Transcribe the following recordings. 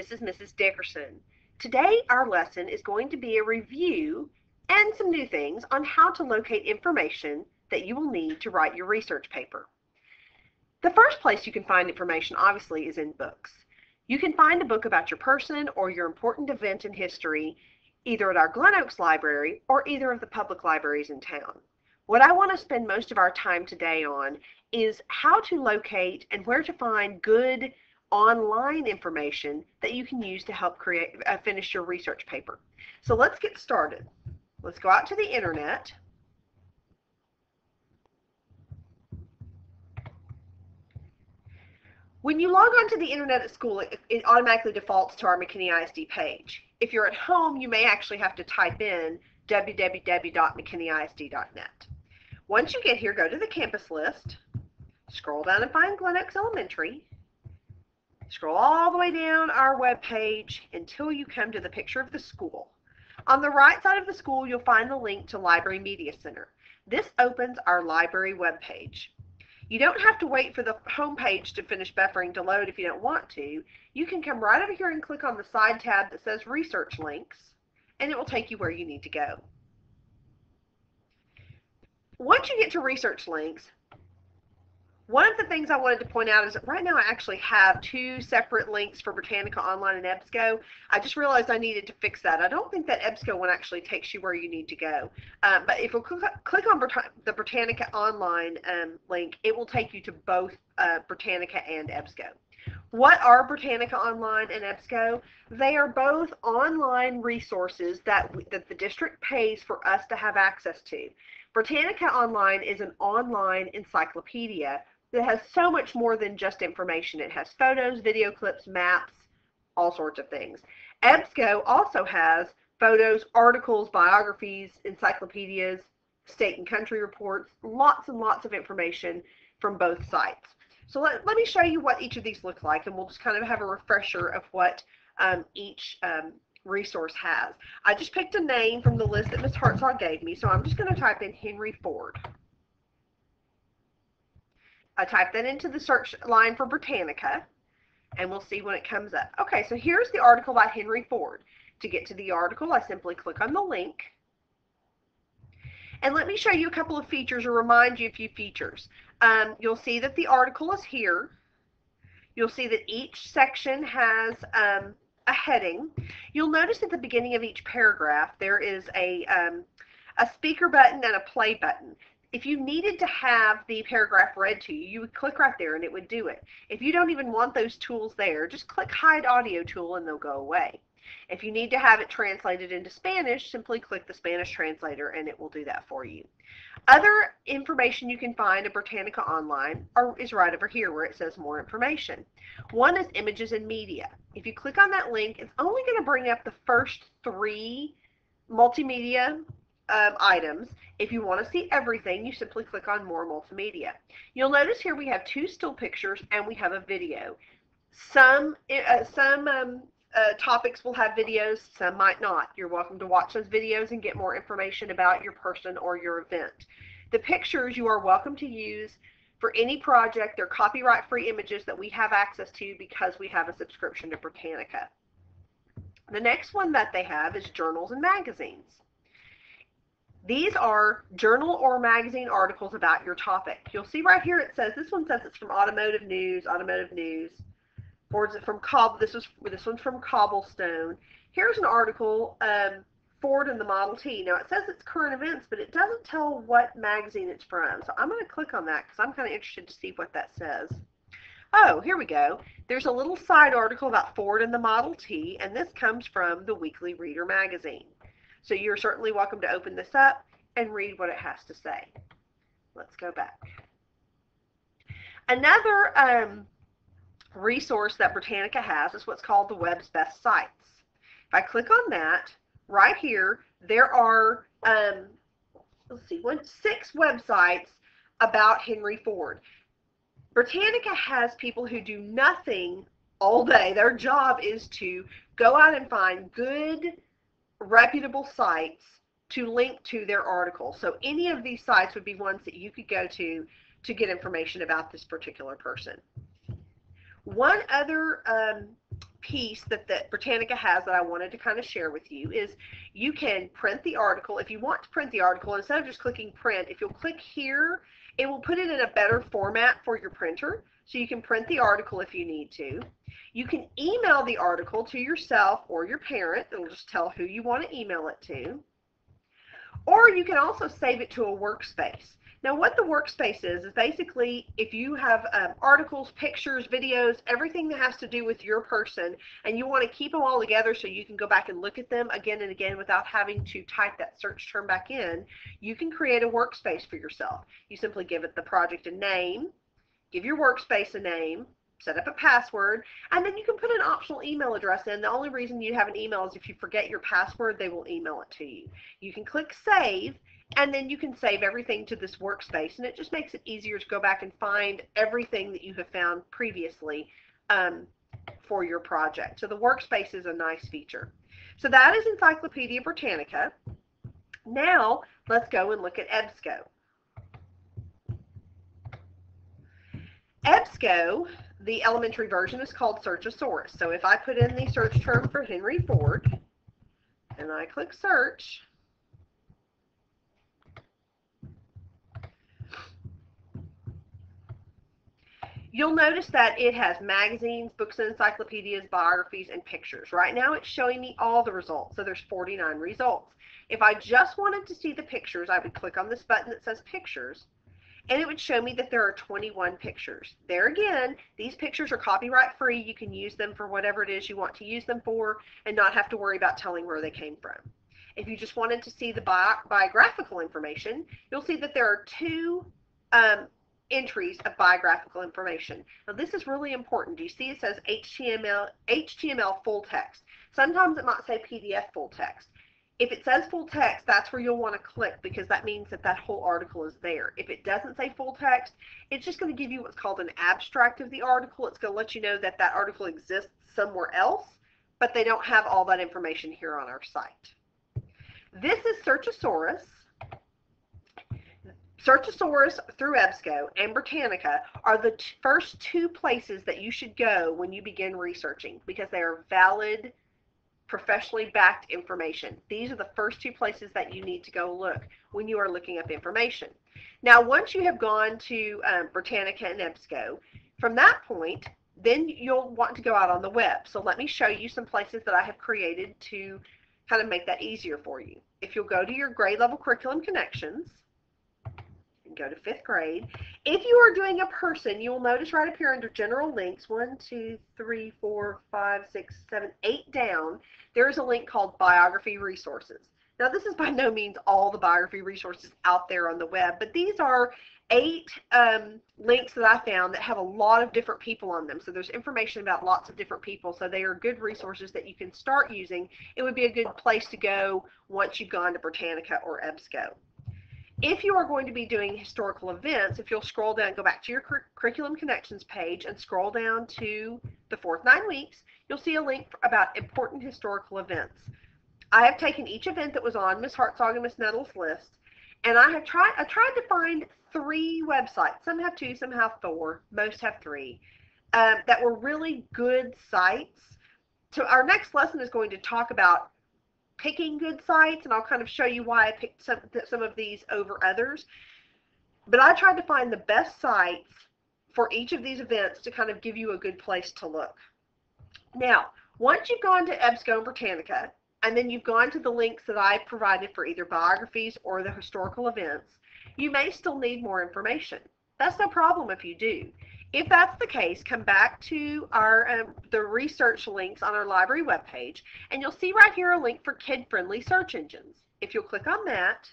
This is Mrs. Dickerson. Today our lesson is going to be a review and some new things on how to locate information that you will need to write your research paper. The first place you can find information, obviously, is in books. You can find a book about your person or your important event in history either at our Glen Oaks Library or either of the public libraries in town. What I want to spend most of our time today on is how to locate and where to find good online information that you can use to help finish your research paper. So let's get started. Let's go out to the internet. When you log on to the internet at school, it automatically defaults to our McKinney ISD page. If you're at home, you may actually have to type in www.mckinneyisd.net. Once you get here, go to the campus list, scroll down and find Glen Oaks Elementary, scroll all the way down our web page until you come to the picture of the school. On the right side of the school, you'll find the link to Library Media Center. This opens our library web page. You don't have to wait for the home page to finish buffering to load if you don't want to. You can come right over here and click on the side tab that says Research Links, and it will take you where you need to go. Once you get to Research Links, one of the things I wanted to point out is that right now I actually have two separate links for Britannica Online and EBSCO. I just realized I needed to fix that. I don't think that EBSCO one actually takes you where you need to go. But if you click on the Britannica Online link, it will take you to both Britannica and EBSCO. What are Britannica Online and EBSCO? They are both online resources that the district pays for us to have access to. Britannica Online is an online encyclopedia that has so much more than just information. It has photos, video clips, maps, all sorts of things. EBSCO also has photos, articles, biographies, encyclopedias, state and country reports, lots and lots of information from both sites. So let me show you what each of these look like, and we'll just kind of have a refresher of what each resource has. I just picked a name from the list that Ms. Hartzog gave me, so I'm just going to type in Henry Ford. I type that into the search line for Britannica, and we'll see when it comes up. Okay, so here's the article by Henry Ford. To get to the article, I simply click on the link. And let me show you a couple of features or remind you a few features. You'll see that the article is here. You'll see that each section has a heading. You'll notice at the beginning of each paragraph there is a speaker button and a play button. If you needed to have the paragraph read to you, you would click right there and it would do it. If you don't even want those tools there, just click Hide Audio tool and they'll go away. If you need to have it translated into Spanish, simply click the Spanish translator and it will do that for you. Other information you can find at Britannica Online is right over here where it says More Information. One is Images and Media. If you click on that link, it's only going to bring up the first three multimedia items. If you want to see everything, you simply click on More Multimedia. You'll notice here we have two still pictures and we have a video. Some topics will have videos, some might not. You're welcome to watch those videos and get more information about your person or your event. The pictures you are welcome to use for any project. They're copyright-free images that we have access to because we have a subscription to Britannica. The next one that they have is journals and magazines. These are journal or magazine articles about your topic. You'll see right here it says, this one says it's from Automotive News. Ford's from this one's from Cobblestone. Here's an article, Ford and the Model T. Now it says it's current events, but it doesn't tell what magazine it's from. So I'm going to click on that because I'm kind of interested to see what that says. Oh, here we go. There's a little side article about Ford and the Model T, and this comes from the Weekly Reader magazine. So you're certainly welcome to open this up and read what it has to say. Let's go back. Another resource that Britannica has is what's called the Web's Best Sites. If I click on that, right here, there are, let's see, 6 websites about Henry Ford. Britannica has people who do nothing all day. Their job is to go out and find good, reputable sites to link to their article. So any of these sites would be ones that you could go to get information about this particular person. One other piece that Britannica has that I wanted to kind of share with you is you can print the article. If you want to print the article, instead of just clicking print, if you'll click here, it will put it in a better format for your printer, so you can print the article if you need to. You can email the article to yourself or your parent. It'll just tell who you want to email it to. Or you can also save it to a workspace. Now, what the workspace is basically if you have articles, pictures, videos, everything that has to do with your person, and you want to keep them all together so you can go back and look at them again and again without having to type that search term back in, you can create a workspace for yourself. You simply give it the project a name, give your workspace a name, set up a password, and then you can put an optional email address in. The only reason you have an email is if you forget your password, they will email it to you. You can click save, and then you can save everything to this workspace, and it just makes it easier to go back and find everything that you have found previously for your project. So the workspace is a nice feature. So that is Encyclopedia Britannica. Now let's go and look at EBSCO. EBSCO, the elementary version, is called Searchosaurus. So if I put in the search term for Henry Ford and I click search, you'll notice that it has magazines, books and encyclopedias, biographies, and pictures. Right now it's showing me all the results, so there's 49 results. If I just wanted to see the pictures, I would click on this button that says Pictures, and it would show me that there are 21 pictures. There again, these pictures are copyright free. You can use them for whatever it is you want to use them for and not have to worry about telling where they came from. If you just wanted to see the biographical information, you'll see that there are two entries of biographical information. Now this is really important. Do you see it says HTML full text? Sometimes it might say PDF full text. If it says full text, that's where you'll want to click, because that means that that whole article is there. If it doesn't say full text, it's just going to give you what's called an abstract of the article. It's going to let you know that that article exists somewhere else, but they don't have all that information here on our site. This is Searchosaurus. Searchosaurus through EBSCO and Britannica are the first two places that you should go when you begin researching, because they are valid, professionally backed information. These are the first two places that you need to go look when you are looking up information. Now, once you have gone to Britannica and EBSCO, from that point, then you'll want to go out on the web. So let me show you some places that I have created to kind of make that easier for you. If you'll go to your grade level curriculum connections, go to 5th grade. If you are doing a person, you will notice right up here under general links, 1, 2, 3, 4, 5, 6, 7, 8 down, there is a link called biography resources. Now this is by no means all the biography resources out there on the web, but these are 8 links that I found that have a lot of different people on them. So there's information about lots of different people, so they are good resources that you can start using. It would be a good place to go once you've gone to Britannica or EBSCO. If you are going to be doing historical events, if you'll scroll down, go back to your Curriculum Connections page and scroll down to the 4th 9 weeks, you'll see a link about important historical events. I have taken each event that was on Ms. Hartzog and Ms. Nettles' list, and I tried to find 3 websites. Some have 2, some have 4, most have 3, that were really good sites. So our next lesson is going to talk about picking good sites, and I'll kind of show you why I picked some of these over others. But I tried to find the best sites for each of these events to kind of give you a good place to look. Now, once you've gone to EBSCO and Britannica, and then you've gone to the links that I provided for either biographies or the historical events, you may still need more information. That's no problem if you do. If that's the case, come back to the research links on our library webpage, and you'll see right here a link for kid-friendly search engines. If you'll click on that,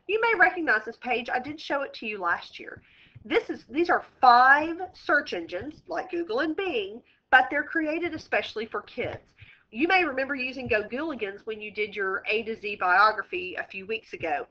you may recognize this page. I did show it to you last year. These are 5 search engines like Google and Bing, but they're created especially for kids. You may remember using GoGooligans when you did your A to Z biography a few weeks ago.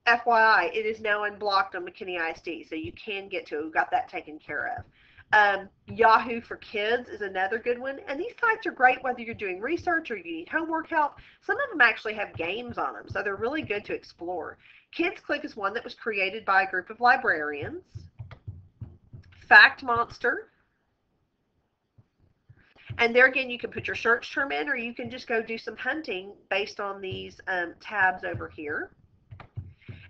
FYI, it is now unblocked on McKinney ISD, so you can get to it. We've got that taken care of. Yahoo for Kids is another good one, and these sites are great whether you're doing research or you need homework help. Some of them actually have games on them, so they're really good to explore. Kids Click is one that was created by a group of librarians. Fact Monster. And there again, you can put your search term in, or you can just go do some hunting based on these tabs over here.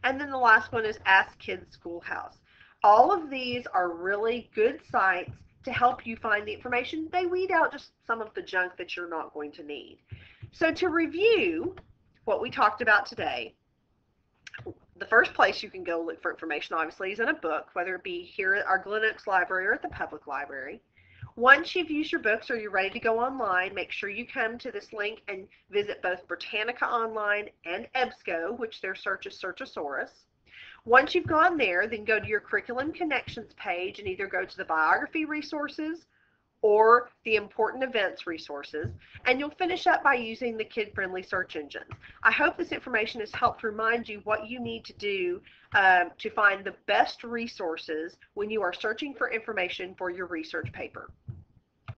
And then the last one is Ask Kids Schoolhouse. All of these are really good sites to help you find the information. They weed out just some of the junk that you're not going to need. So to review what we talked about today, the first place you can go look for information, obviously, is in a book, whether it be here at our Glen Oaks Library or at the public library. Once you've used your books or you're ready to go online, make sure you come to this link and visit both Britannica Online and EBSCO, which their search is Searchosaurus. Once you've gone there, then go to your Curriculum Connections page and either go to the biography resources or the important events resources, and you'll finish up by using the kid-friendly search engines. I hope this information has helped remind you what you need to do to find the best resources when you are searching for information for your research paper.